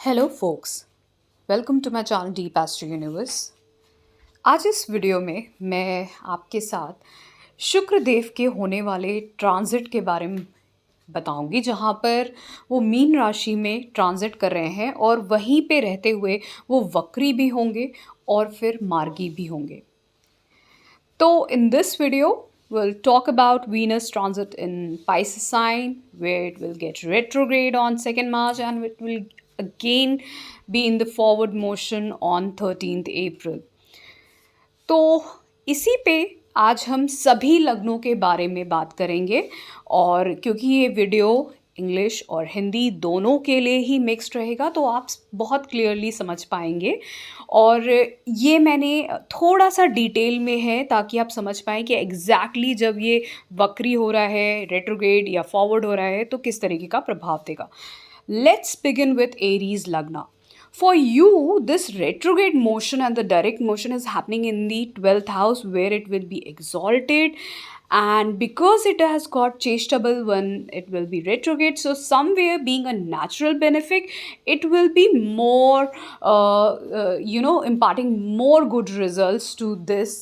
Hello folks, welcome to my channel deep astro universe. आज इस video में मैं आपके साथ शुक्र देव के होने वाले ट्रांजिट के बारे में बताऊंगी, जहां पर वो मीन राशि में ट्रांजिट कर रहे हैं और वहीं पे रहते हुए वो वक्री भी होंगे और फिर मार्गी भी होंगे। So, in this video, we'll talk about Venus transit in Pisces sign, where it will get retrograde on 2nd March and it will again be in the forward motion on 13th April. तो इसी पे आज हम सभी लग्नों के बारे में बात करेंगे, और क्योंकि ये वीडियो इंग्लिश और हिंदी दोनों के लिए ही मिक्स्ड रहेगा तो आप बहुत क्लियरली समझ पाएंगे। और ये मैंने थोड़ा सा डिटेल में है ताकि आप समझ पाएँ कि एग्जैक्टली जब ये वक्री हो रहा है, रेट्रोग्रेड या फॉरवर्ड हो रहा है, तो किस तरीके का प्रभाव देगा। लेट्स बिगिन विथ एरीज लग्ना. For you, this retrograde motion and the direct motion is happening in the 12th house, where it will be exalted, and because it has got changeable when it will be retrograde, so somewhere being a natural benefit, it will be more imparting more good results to this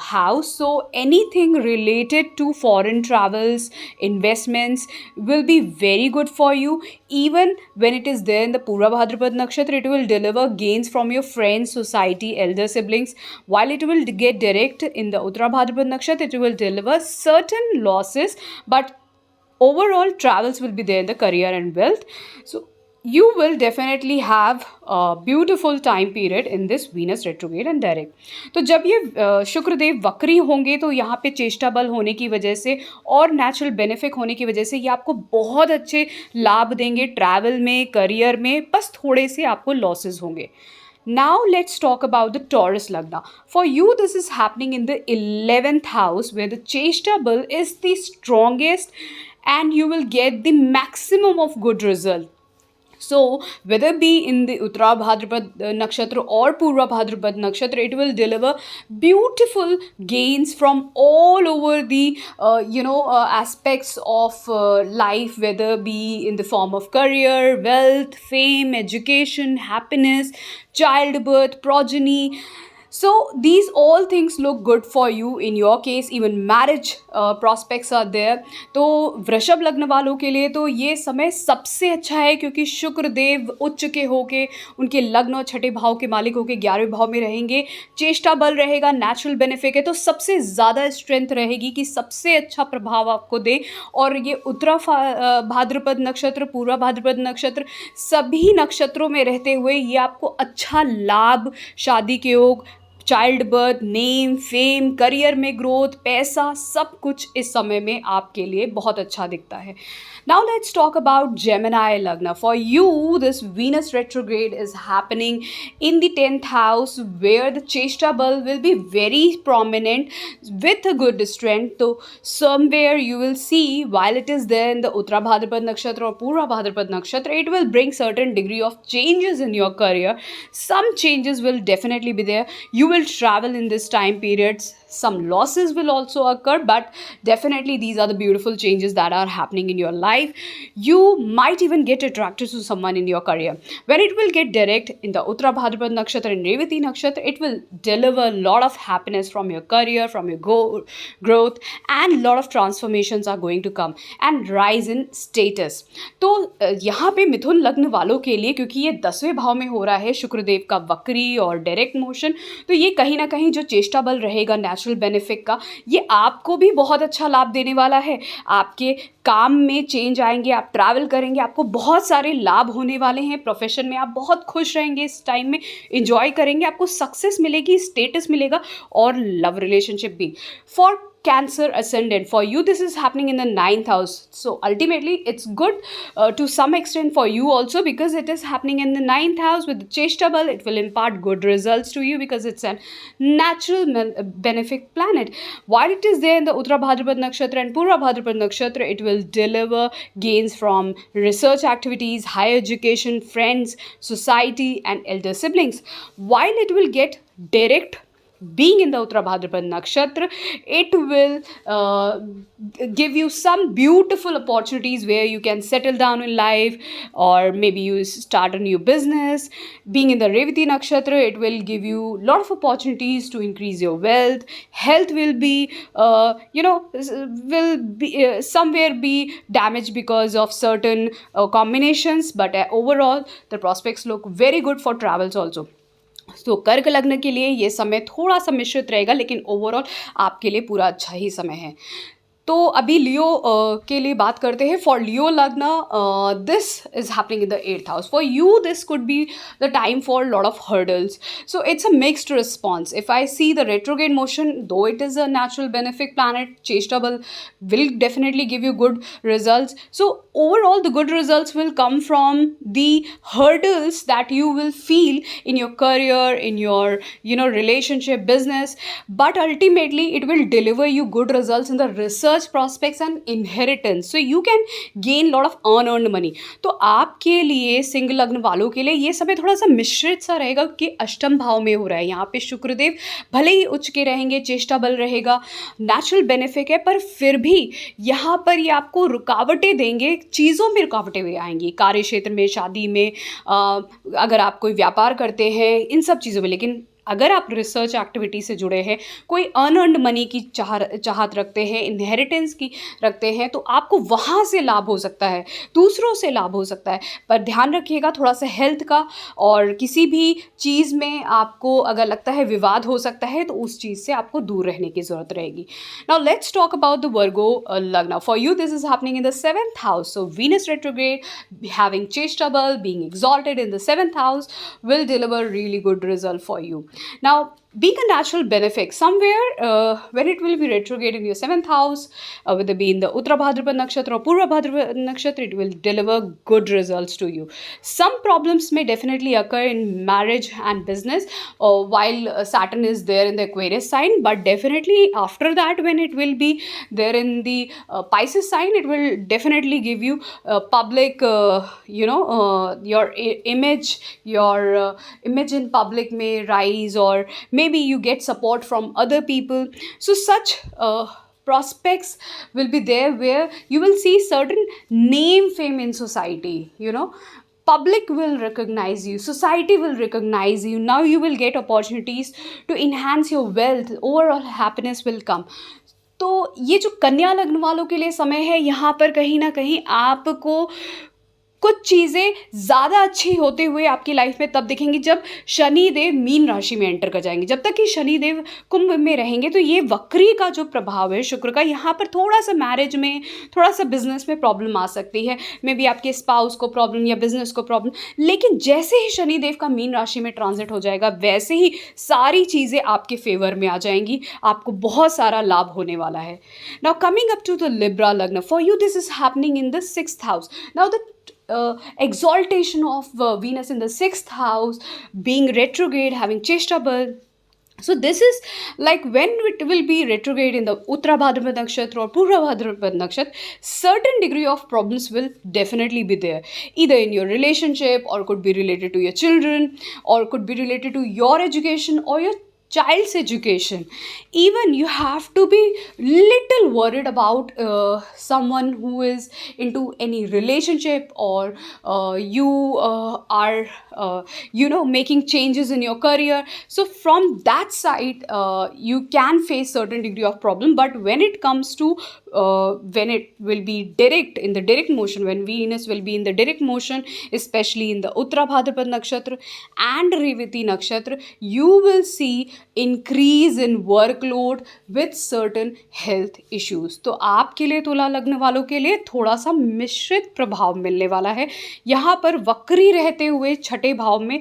house. So anything related to foreign travels, investments will be very good for you. Even when it is there in the Purva Bhadrapad Nakshatra, it will deliver gains from your friends, society, elder siblings. While it will get direct in the Uttara Bhadrapad Nakshatra, it will deliver certain losses, but overall travels will be there in the career and wealth. So you will definitely have a beautiful time period in this Venus retrograde and direct. तो जब ये शुक्रदेव वक्री होंगे तो यहाँ पे चेष्टा बल होने की वजह से और नेचुरल बेनिफिट होने की वजह से ये आपको बहुत अच्छे लाभ देंगे ट्रैवल में, करियर में, बस थोड़े से आपको लॉसेस होंगे. Now let's talk about the Taurus Lagna. For you, this is happening in the 11th house, where the Cheshta Bal is the strongest and you will get the maximum of good result. So whether be in the Uttara Bhadrapad Nakshatra or Purva Bhadrapad Nakshatra, it will deliver beautiful gains from all over the aspects of life, whether be in the form of career, wealth, fame, education, happiness, childbirth, progeny. So these all things look good for you. In your case, even marriage prospects are there. तो वृषभ लग्न वालों के लिए तो ये समय सबसे अच्छा है, क्योंकि शुक्र देव उच्च के होके उनके लग्न और छठे भाव के मालिक होके 11वें भाव में रहेंगे. चेष्टा बल रहेगा, नेचुरल बेनिफिट है, तो सबसे ज़्यादा स्ट्रेंथ रहेगी कि सबसे अच्छा प्रभाव आपको दे. और ये उत्तरा भाद्रपद नक्षत्र, पूर्वा भाद्रपद नक्षत्र, सभी नक्षत्रों में रहते हुए ये आपको अच्छा लाभ, शादी के योग, child birth, name, fame, career में ग्रोथ, पैसा, सब कुछ इस समय में आपके लिए बहुत अच्छा दिखता है. Now let's talk about Gemini Lagna. For you, this Venus retrograde is happening in the 10th house, where the Cheshta Bal will be very prominent with a good strength. So somewhere you will see, while it is there in the Uttara Bhadrapad Nakshatra or Purva Bhadrapad Nakshatra, it will bring certain degree of changes in your career. Some changes will definitely be there. You will travel in this time periods. Some losses will also occur, but definitely these are the beautiful changes that are happening in your life. You might even get attracted to someone in your career. When it will get direct in the Uttara Bhadrapad Nakshatra and Revati Nakshatra, it will deliver a lot of happiness from your career, from your growth, and a lot of transformations are going to come and rise in status. तो यहाँ पे मिथुन लग्न वालों के लिए, क्योंकि ये 10वें भाव में हो रहा है शुक्रदेव का वक्री और डायरेक्ट मोशन, तो ये कहीं ना कहीं जो चेष्टा बल रहेगा नेचुरल बेनिफिट का, ये आपको भी बहुत अच्छा लाभ देने वाला है. आपके काम में चेंज आएंगे, आप ट्रैवल करेंगे, आपको बहुत सारे लाभ होने वाले हैं. प्रोफेशन में आप बहुत खुश रहेंगे, इस टाइम में एंजॉय करेंगे, आपको सक्सेस मिलेगी, स्टेटस मिलेगा, और लव रिलेशनशिप भी. For Cancer ascendant, for you this is happening in the 9th house, so ultimately it's good to some extent for you also, because it is happening in the 9th house with the Cheshta Bal. It will impart good results to you because it's a natural benefic planet. While it is there in the Uttara Bhadrapad Nakshatra and Purva Bhadrapad Nakshatra, it will deliver gains from research activities, higher education, friends, society, and elder siblings. While it will get direct being in the Uttara Bhadrapad Nakshatra, it will give you some beautiful opportunities where you can settle down in life, or maybe you start a new business. Being in the Revati Nakshatra, it will give you a lot of opportunities to increase your wealth. Health will be, will be somewhere be damaged because of certain combinations, but overall, the prospects look very good for travels also. तो कर्क लग्न के लिए ये समय थोड़ा सा मिश्रित रहेगा, लेकिन ओवरऑल आपके लिए पूरा अच्छा ही समय है. तो अभी लियो के लिए बात करते हैं. For Leo lagna, this is happening in the 8th house. For you this could be the time for lot of hurdles. So it's a mixed response. If I see the retrograde motion, though it is a natural benefic planet, Chestable will definitely give you good results. So overall, the good results will come from the hurdles that you will feel in your career, in your relationship, business, but ultimately it will deliver you good results in the research prospects and inheritance. So you can gain lot of unearned money. तो आपके लिए सिंह लग्न वालों के लिए ये समय थोड़ा सा मिश्रित सा रहेगा कि अष्टम भाव में हो रहा है. यहाँ पे शुक्रदेव भले ही उच्च के रहेंगे, चेष्टा बल रहेगा, नेचुरल बेनिफिट है, पर फिर भी यहाँ पर ये आपको रुकावटें देंगे, चीज़ों में रुकावटें भी आएंगी, कार्य क्षेत्र में, शादी में, अगर आप कोई व्यापार करते हैं, इन सब चीज़ों में. लेकिन अगर आप रिसर्च एक्टिविटी से जुड़े हैं, कोई अनअर्न्ड मनी की चाहत रखते हैं, इनहेरिटेंस की रखते हैं, तो आपको वहाँ से लाभ हो सकता है, दूसरों से लाभ हो सकता है. पर ध्यान रखिएगा थोड़ा सा हेल्थ का, और किसी भी चीज़ में आपको अगर लगता है विवाद हो सकता है, तो उस चीज़ से आपको दूर रहने की ज़रूरत रहेगी. Now let's talk about the Virgo lagna. For you this is happening in the 7th house. So Venus retrograde having Chestable, being exalted in the 7th house, will deliver really good result for you. Now, being a natural benefic, somewhere when it will be retrograde in your 7th house, whether be in the Uttara Bhadrapad Nakshatra or Purva Bhadrapad Nakshatra, it will deliver good results to you. Some problems may definitely occur in marriage and business while Saturn is there in the Aquarius sign, but definitely after that, when it will be there in the Pisces sign, it will definitely give you public, your image, your image in public may rise, or maybe you get support from other people. So such prospects will be there where you will see certain name fame in society. Public will recognize you, society will recognize you. Now you will get opportunities to enhance your wealth, overall happiness will come. तो ये जो कन्या लग्न वालों के लिए समय है, यहाँ पर कहीं ना कहीं आपको कुछ चीज़ें ज़्यादा अच्छी होते हुए आपकी लाइफ में तब दिखेंगी जब शनि देव मीन राशि में एंटर कर जाएंगे. जब तक कि शनि देव कुंभ में रहेंगे, तो ये वक्री का जो प्रभाव है शुक्र का, यहाँ पर थोड़ा सा मैरिज में, थोड़ा सा बिजनेस में प्रॉब्लम आ सकती है. मे बी आपके स्पाउस को प्रॉब्लम या बिजनेस को प्रॉब्लम. लेकिन जैसे ही शनि देव का मीन राशि में ट्रांजिट हो जाएगा, वैसे ही सारी चीज़ें आपके फेवर में आ जाएंगी, आपको बहुत सारा लाभ होने वाला है. Now coming up to the Libra lagna. For you this is happening in the 6th house. Now the exaltation of Venus in the 6th house, being retrograde, having Chestable. So this is like when it will be retrograde in the Uttara Bhadrapad Nakshatra or Purva Bhadrapad Nakshatra, certain degree of problems will definitely be there, either in your relationship, or could be related to your children, or could be related to your education or your child's education. Even you have to be little worried about someone who is into any relationship, or you are making changes in your career. So from that side, you can face certain degree of problem. But when it comes to when it will be direct, in the direct motion, when Venus will be in the direct motion, especially in the Uttara Bhadrapad Nakshatra and Revati Nakshatra, you will see increase in workload with certain health issues. तो आपके लिए, तुला लग्न वालों के लिए थोड़ा सा मिश्रित प्रभाव मिलने वाला है. यहाँ पर वक्री रहते हुए 6ठे भाव में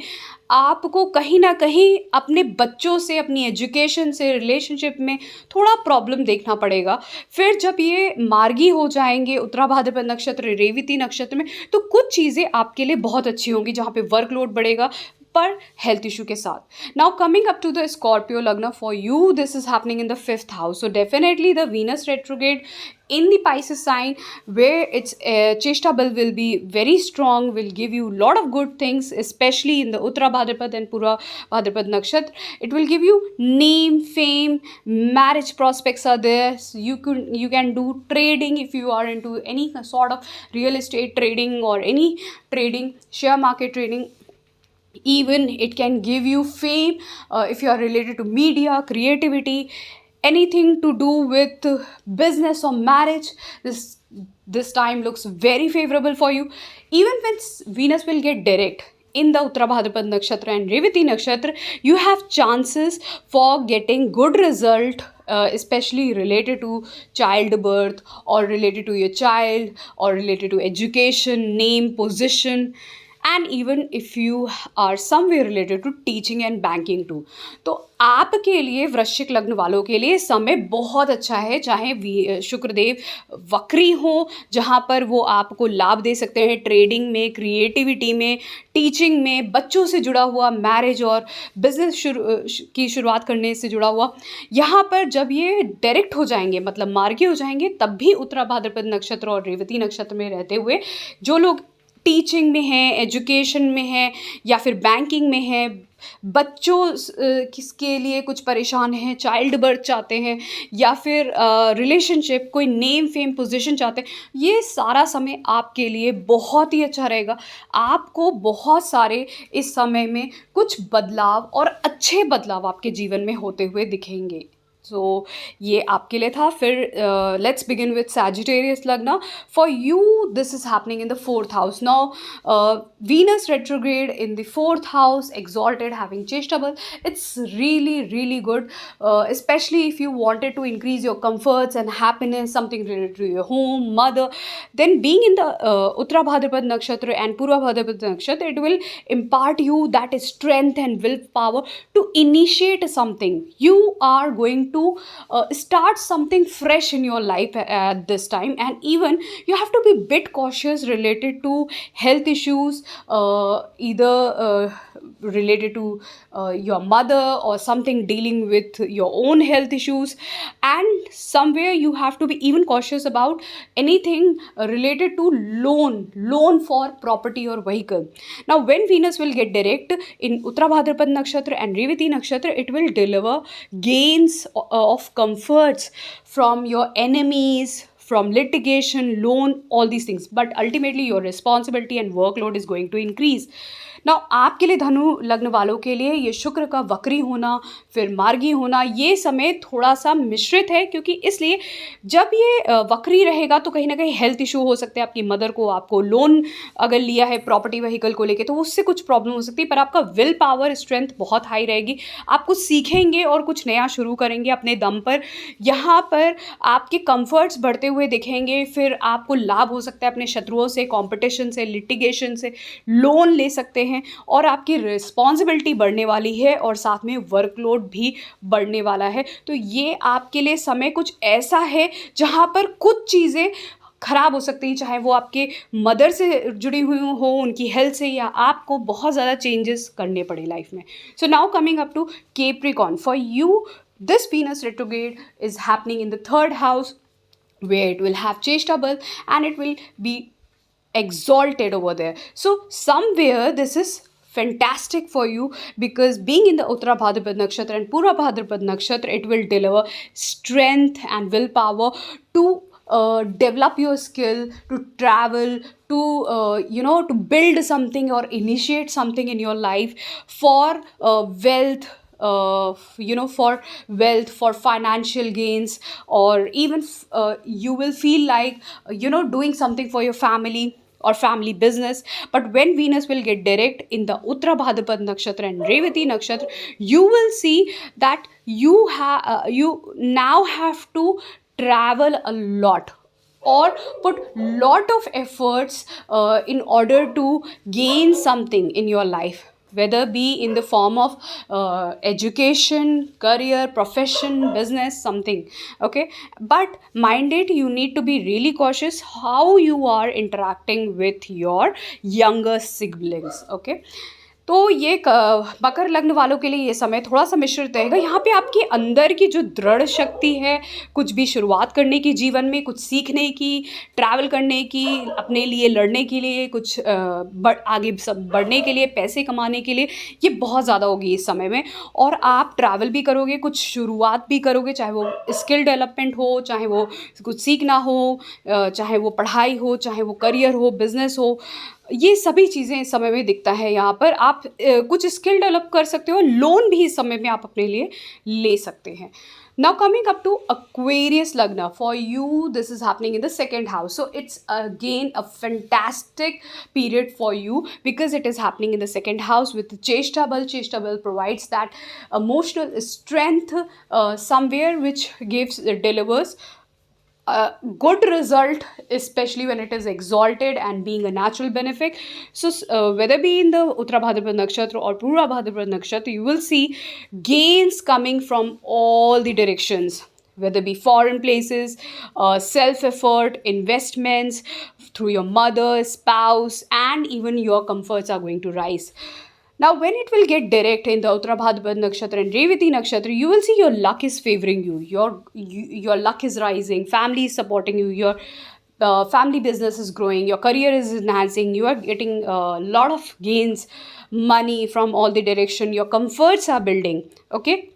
आपको कहीं ना कहीं अपने बच्चों से, अपनी एजुकेशन से, रिलेशनशिप में थोड़ा प्रॉब्लम देखना पड़ेगा. फिर जब ये मार्गी हो जाएंगे उत्तरा भाद्रपद नक्षत्र, रेवती नक्षत्र में, तो कुछ चीज़ें आपके लिए बहुत अच्छी होंगी, जहाँ पे वर्कलोड बढ़ेगा, पर हेल्थ इशू के साथ. Now coming up to the Scorpio lagna, for you this is happening in the fifth house. So definitely the Venus retrograde in the Pisces sign, where its Cheshta bal will be very strong, will give you a lot of good things, especially in the Uttara Bhadrapad and Pura Bhadrapad Nakshatra. It will give you name, fame, marriage prospects are there. So you can do trading if you are into any sort of real estate trading or any trading, share market trading. Even it can give you fame if you are related to media, creativity, anything to do with business or marriage. This time looks very favorable for you. Even when Venus will get direct in the Uttara Bhadrapad Nakshatra and Revati Nakshatra, you have chances for getting good result, especially related to childbirth or related to your child or related to education, name, position, and even if you are somewhere related to teaching and banking too. तो आपके लिए वृश्चिक लग्न वालों के लिए समय बहुत अच्छा है, चाहे शुक्रदेव वक्री हो, जहाँ पर वो आपको लाभ दे सकते हैं ट्रेडिंग में, क्रिएटिविटी में, टीचिंग में, बच्चों से जुड़ा हुआ, मैरिज और बिजनेस की शुरुआत करने से जुड़ा हुआ. यहाँ पर जब ये डायरेक्ट हो जाएंगे, मतलब मार्गी हो जाएंगे, तब भी उत्तरा भाद्रपद नक्षत्र और रेवती नक्षत्र में रहते हुए जो लोग टीचिंग में हैं, एजुकेशन में हैं, या फिर बैंकिंग में हैं, बच्चों किसके लिए कुछ परेशान हैं, चाइल्ड बर्थ चाहते हैं, या फिर रिलेशनशिप, कोई नेम फेम पोजीशन चाहते हैं, ये सारा समय आपके लिए बहुत ही अच्छा रहेगा. आपको बहुत सारे इस समय में कुछ बदलाव और अच्छे बदलाव आपके जीवन में होते हुए दिखेंगे. सो ये आपके लिए था. फिर लेट्स बिगिन विथ सैजिटेरियस लग्न. For you this is happening in the fourth house. Now Venus retrograde in the fourth house, exalted, having cheshta bal. It's really good, especially if you wanted to increase your comforts and happiness, something related to your home, mother. Then being in the Uttara Bhadrapad Nakshatra and Purva Bhadrapad Nakshatra, it will impart you that strength and willpower to initiate something. You are going to start something fresh in your life at this time, and even you have to be bit cautious related to health issues, either related to your mother or something dealing with your own health issues, and somewhere you have to be even cautious about anything related to loan for property or vehicle. Now when Venus will get direct in Uttara Bhadrapad Nakshatra and Revati Nakshatra, it will deliver gains of comforts from your enemies, from litigation, loan, all these things. But ultimately your responsibility and workload is going to increase. Now आपके लिए धनु लग्न वालों के लिए ये शुक्र का वक्री होना, फिर मार्गी होना, ये समय थोड़ा सा मिश्रित है, क्योंकि इसलिए जब ये वक्री रहेगा तो कहीं ना कहीं हेल्थ इशू हो सकते हैं. आपकी मदर को, आपको लोन अगर लिया है प्रॉपर्टी व्हीकल को लेके, तो उससे कुछ प्रॉब्लम हो सकती है. पर आपका विल पावर स्ट्रेंथ बहुत हाई रहेगी. आप कुछ सीखेंगे और कुछ नया शुरू करेंगे अपने दम पर. यहाँ पर आपके कंफर्ट्स बढ़ते हुए दिखेंगे. फिर आपको लाभ हो सकता है अपने शत्रुओं से, कॉम्पिटिशन से, लिटिगेशन से, लोन ले सकते हैं, और आपकी रिस्पॉन्सिबिलिटी बढ़ने वाली है और साथ में वर्कलोड भी बढ़ने वाला है. तो ये आपके लिए समय कुछ ऐसा है जहाँ पर कुछ चीज़ें खराब हो सकती हैं, चाहे वो आपके मदर से जुड़ी हुई हो, उनकी हेल्थ से, या आपको बहुत ज़्यादा चेंजेस करने पड़े लाइफ में. So now coming up to Capricorn. For you this Venus retrograde is happening in the third house, where it will have Cheshta bal and it will be exalted over there. So somewhere this is fantastic for you, because being in the Uttara Bhadrapad Nakshatra and Purva Bhadrapad Nakshatra, it will deliver strength and willpower to develop your skill, to travel, to to build something or initiate something in your life for wealth, for wealth, for financial gains, or even you will feel like doing something for your family or family business. But when Venus will get direct in the Uttara Bhadrapad Nakshatra and Revati Nakshatra, you will see that you now have to travel a lot, or put lot of efforts in order to gain something in your life, whether be in the form of education, career, profession, business, something. Okay, but mind it, you need to be really cautious how you are interacting with your younger siblings. Okay, तो ये मकर लग्न वालों के लिए ये समय थोड़ा सा मिश्रित रहेगा। यहाँ पे आपके अंदर की जो दृढ़ शक्ति है, कुछ भी शुरुआत करने की जीवन में, कुछ सीखने की, ट्रैवल करने की, अपने लिए लड़ने के लिए, कुछ आगे सब बढ़ने के लिए, पैसे कमाने के लिए, ये बहुत ज़्यादा होगी इस समय में। और आप ट्रैवल भी करोगे, कुछ शुरुआत भी करोगे, चाहे वो स्किल डेवलपमेंट हो, चाहे वो कुछ सीखना हो, चाहे वो पढ़ाई हो, चाहे वो करियर हो, बिजनेस हो, ये सभी चीज़ें इस समय में दिखता है। यहाँ पर आप कुछ स्किल डेवलप कर सकते हो, लोन भी इस समय में आप अपने लिए ले सकते हैं। Now coming up to Aquarius Lagna, for you this is happening in the second house, so it's again a fantastic period for you because it is happening in the second house with Cheshta Bal. Cheshta Bal provides that emotional strength somewhere which delivers a good result, especially when it is exalted and being a natural benefit. So whether be in the Uttara Bhadrapad Nakshatra or Purva Bhadrapad Nakshatra, you will see gains coming from all the directions, whether be foreign places, self effort, investments through your mother, spouse, and even your comforts are going to rise. Now, when it will get direct in the Uttara Bhadrapad Nakshatra and Revati Nakshatra, you will see your luck is favoring you. Your luck is rising. Family is supporting you. Your family business is growing. Your career is enhancing. You are getting a lot of gains, money from all the direction. Your comforts are building. Okay,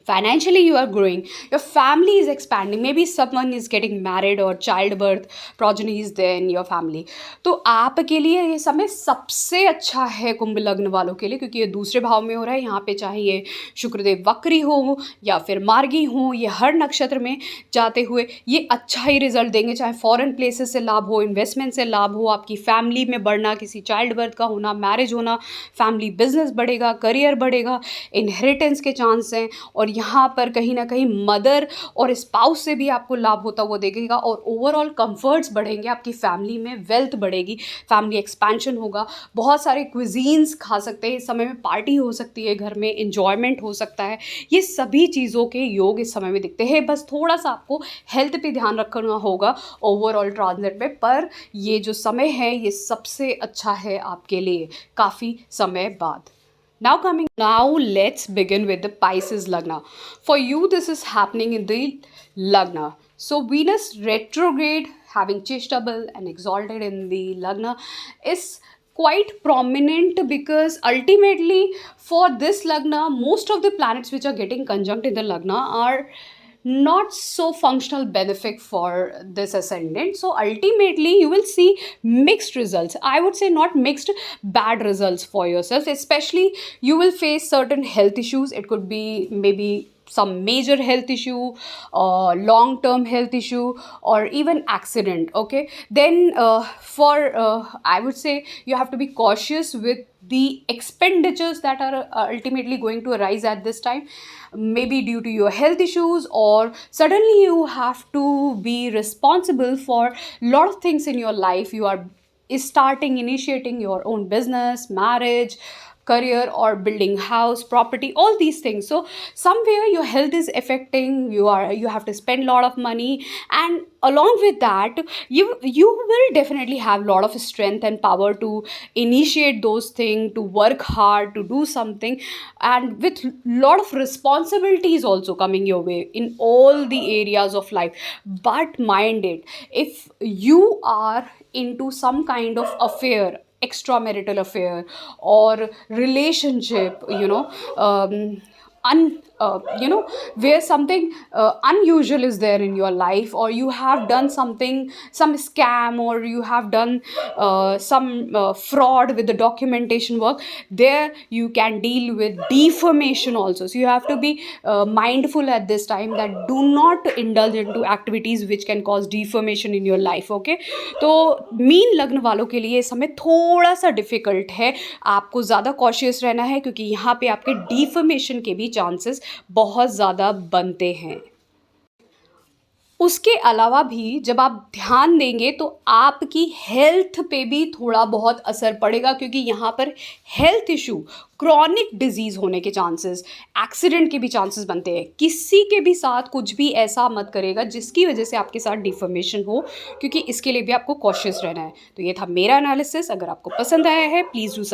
financially you are growing, your family is expanding, maybe someone is getting married or childbirth progeny is there in your family. तो आपके लिए ये समय सबसे अच्छा है कुंभ लग्न वालों के लिए, क्योंकि ये दूसरे भाव में हो रहा है। यहाँ पे चाहे ये शुक्रदेव वक्री हो या फिर मार्गी हो, ये हर नक्षत्र में जाते हुए ये अच्छा ही रिजल्ट देंगे, चाहे फॉरेन प्लेसेस से लाभ हो, इन्वेस्टमेंट से लाभ हो, आपकी फैमिली में बढ़ना, किसी चाइल्ड बर्थ का होना, मैरिज होना, फैमिली बिजनेस बढ़ेगा, करियर बढ़ेगा, इनहेरिटेंस के चांस हैं। और यहाँ पर कहीं ना कहीं मदर और स्पाउस से भी आपको लाभ होता हुआ देखेगा, और ओवरऑल कंफर्ट्स बढ़ेंगे, आपकी फैमिली में वेल्थ बढ़ेगी, फैमिली एक्सपेंशन होगा, बहुत सारे क्विजीन्स खा सकते हैं इस समय में, पार्टी हो सकती है घर में, इन्जॉयमेंट हो सकता है। ये सभी चीज़ों के योग इस समय में दिखते हैं। बस थोड़ा सा आपको हेल्थ पे ध्यान रखना होगा ओवरऑल ट्रांजिट में, पर ये जो समय है ये सबसे अच्छा है आपके लिए काफ़ी समय बाद। Now let's begin with the Pisces Lagna. For you, this is happening in the Lagna. So Venus retrograde having Cheshtabal and exalted in the Lagna is quite prominent, because ultimately for this Lagna, most of the planets which are getting conjunct in the Lagna are not so functional benefit for this ascendant. So ultimately you will see mixed results. I would say not mixed, bad results for yourself. Especially you will face certain health issues. It could be maybe some major health issue, long term health issue, or even accident. Okay, then I would say you have to be cautious with the expenditures that are ultimately going to arise at this time, maybe due to your health issues, or suddenly you have to be responsible for a lot of things in your life. You are initiating your own business, marriage, career, or building house, property, all these things. So somewhere your health is affecting, you have to spend a lot of money, and along with that you will definitely have a lot of strength and power to initiate those things, to work hard, to do something, and with lot of responsibilities also coming your way in all the areas of life. But mind it, if you are into some kind of affair, extramarital affair or relationship, where something unusual is there in your life, or you have done something, some scam, or you have done some fraud with the documentation work, there you can deal with defamation also. So you have to be mindful at this time that do not indulge into activities which can cause defamation in your life. Okay, तो mean लग्न वालों के लिए समय थोड़ा सा difficult है, आपको ज़्यादा कॉशियस रहना है, क्योंकि यहाँ पे आपके डिफमेशन के भी चांसेस बहुत ज़्यादा बनते हैं। उसके अलावा भी जब आप ध्यान देंगे तो आपकी हेल्थ पे भी थोड़ा बहुत असर पड़ेगा, क्योंकि यहाँ पर हेल्थ इशू, क्रॉनिक डिजीज़ होने के चांसेस, एक्सीडेंट के भी चांसेस बनते हैं। किसी के भी साथ कुछ भी ऐसा मत करेगा जिसकी वजह से आपके साथ डिफॉर्मेशन हो, क्योंकि इसके लिए भी आपको कॉशियस रहना है। तो ये था मेरा एनालिसिस। अगर आपको पसंद आया है, प्लीज़ डू